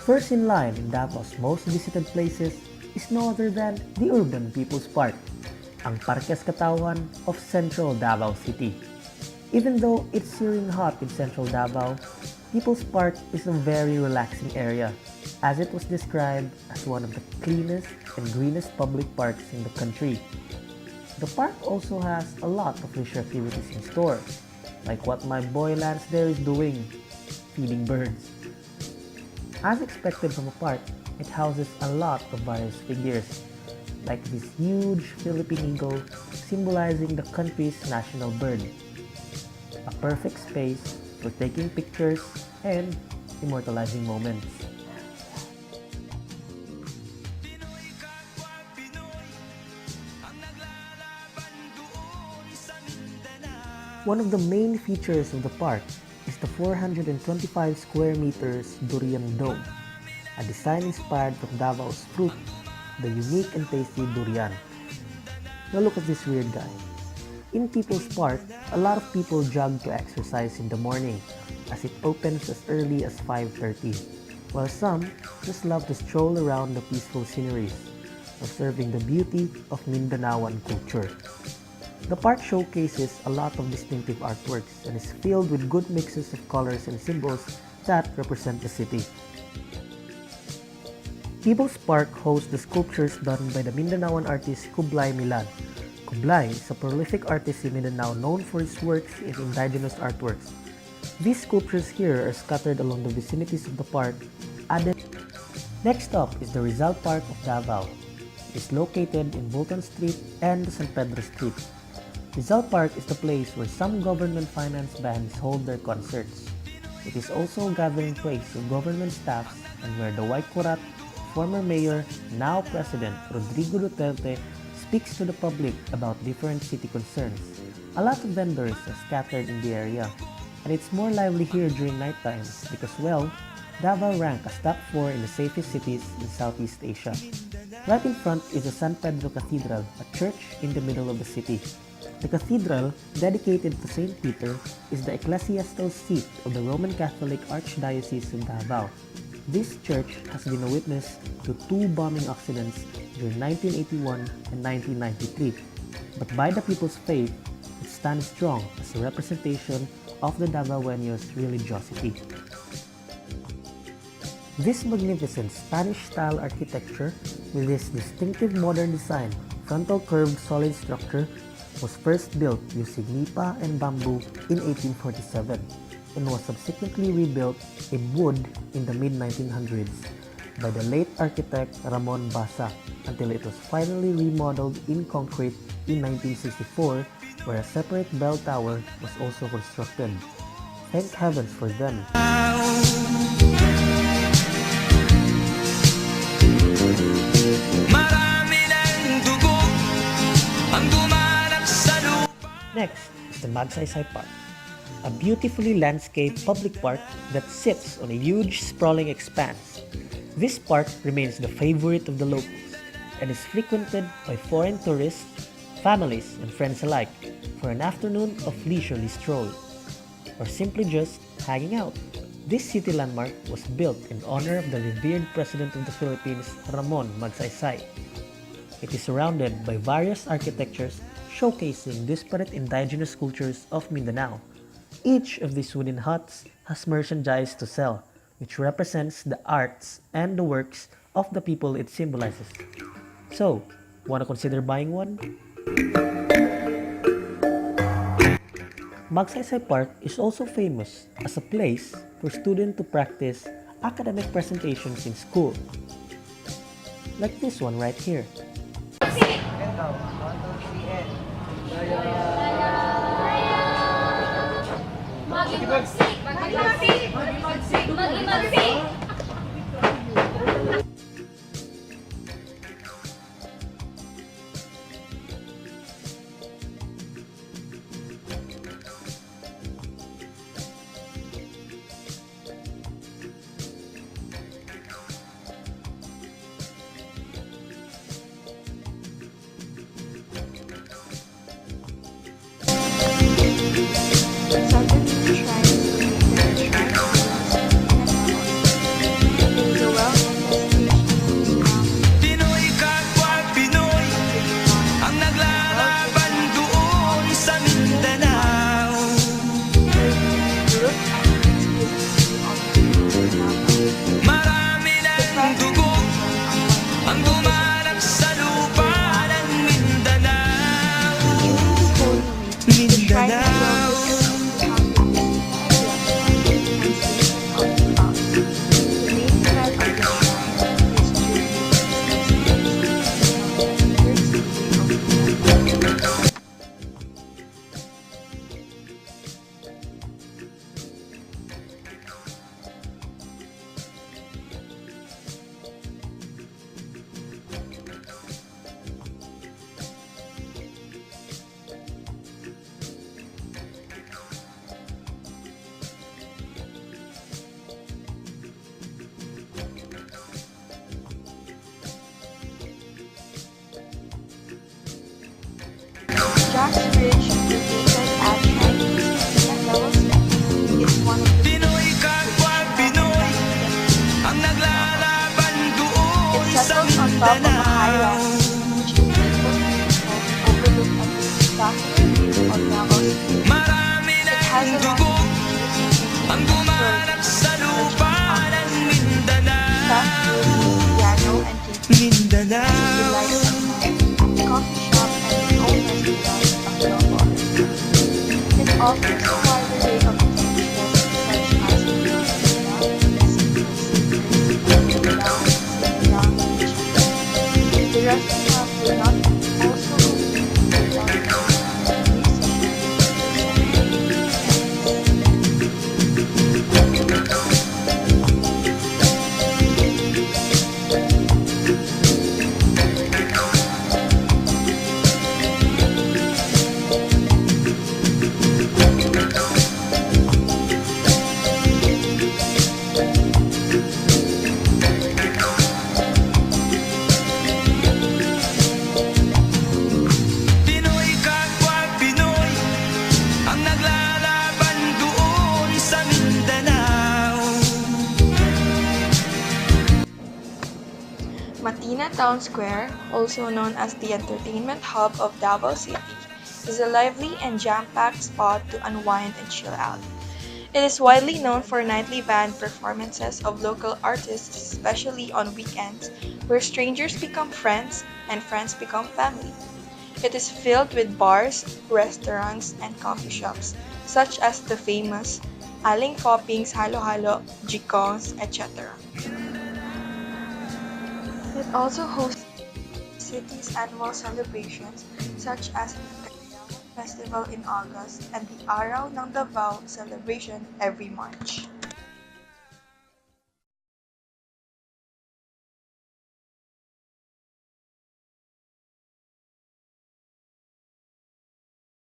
First in line in Davao's most visited places is no other than the Urban People's Park, ang Parques Katawan of Central Davao City. Even though it's searing hot in Central Davao, People's Park is a very relaxing area, as it was described as one of the cleanest and greenest public parks in the country. The park also has a lot of leisure activities in store, like what my boy Lance there is doing, feeding birds. As expected from a park, it houses a lot of various figures, like this huge Philippine eagle symbolizing the country's national bird. A perfect space for taking pictures and immortalizing moments. One of the main features of the park is the 425 square meters durian dome, a design inspired from Davao's fruit, the unique and tasty durian. Now look at this weird guy. In People's Park, a lot of people jog to exercise in the morning as it opens as early as 5:30, while some just love to stroll around the peaceful sceneries, observing the beauty of Mindanaoan culture. The park showcases a lot of distinctive artworks and is filled with good mixes of colors and symbols that represent the city. People's Park hosts the sculptures done by the Mindanaoan artist Kublai Milan. Kublai is a prolific artist in Mindanao known for his works in indigenous artworks. These sculptures here are scattered along the vicinities of the park. Next up is the Rizal Park of Davao. It is located in Bulton Street and San Pedro Street. Rizal Park is the place where some government-financed bands hold their concerts. It is also a gathering place of government staffs and where the Waikurat, former mayor, now President Rodrigo Duterte, speaks to the public about different city concerns. A lot of vendors are scattered in the area, and it's more lively here during night times because, well, Davao ranks as top 4 in the safest cities in Southeast Asia. Right in front is the San Pedro Cathedral, a church in the middle of the city. The cathedral, dedicated to St. Peter, is the ecclesiastical seat of the Roman Catholic Archdiocese of Davao. This church has been a witness to 2 bombing accidents during 1981 and 1993, but by the people's faith, it stands strong as a representation of the Davaoenos' religiosity. This magnificent Spanish-style architecture with its distinctive modern design, frontal curved solid structure, was first built using nipa and bamboo in 1847 and was subsequently rebuilt in wood in the mid-1900s by the late architect Ramon Basa until it was finally remodeled in concrete in 1964, where a separate bell tower was also constructed. Thank heavens for them. Next is the Magsaysay Park, a beautifully landscaped public park that sits on a huge sprawling expanse. This park remains the favorite of the locals and is frequented by foreign tourists, families, and friends alike for an afternoon of leisurely stroll, or simply just hanging out. This city landmark was built in honor of the revered President of the Philippines, Ramon Magsaysay. It is surrounded by various architectures showcasing disparate indigenous cultures of Mindanao. Each of these wooden huts has merchandise to sell, which represents the arts and the works of the people it symbolizes. So, wanna consider buying one? Magsaysay Park is also famous as a place for students to practice academic presentations in school. Like this one right here. top of a highland, which is peaceful and overlooked at the spectacular view of Davao City. Marami It ng has a long dugo history ang including bumanat historic sa sites such lupa as ng Angus, fast Mindanao. food, piano and TV, and the delight at night, coffee shop and its own restaurant, Baclaw Bars. It offers a wide array of dishes such as Bisita, seafood sizzlers, Nilaw, Sinigang, and chicken. The restaurant will not also compete with dancers, musicians, performing events. Pinoy kapwa Pinoy ang naglalaban doon sa Mindanao. Matina Town Square, also known as the entertainment hub of Davao City, is a lively and jam-packed spot to unwind and chill out. It is widely known for nightly band performances of local artists, especially on weekends, where strangers become friends and friends become family. It is filled with bars, restaurants, and coffee shops, such as the famous Aling Fopping's Halo Halo, Jikongs, etc. It also hosts the city's annual celebrations such as the Festival in August and the Araw ng Davao celebration every March.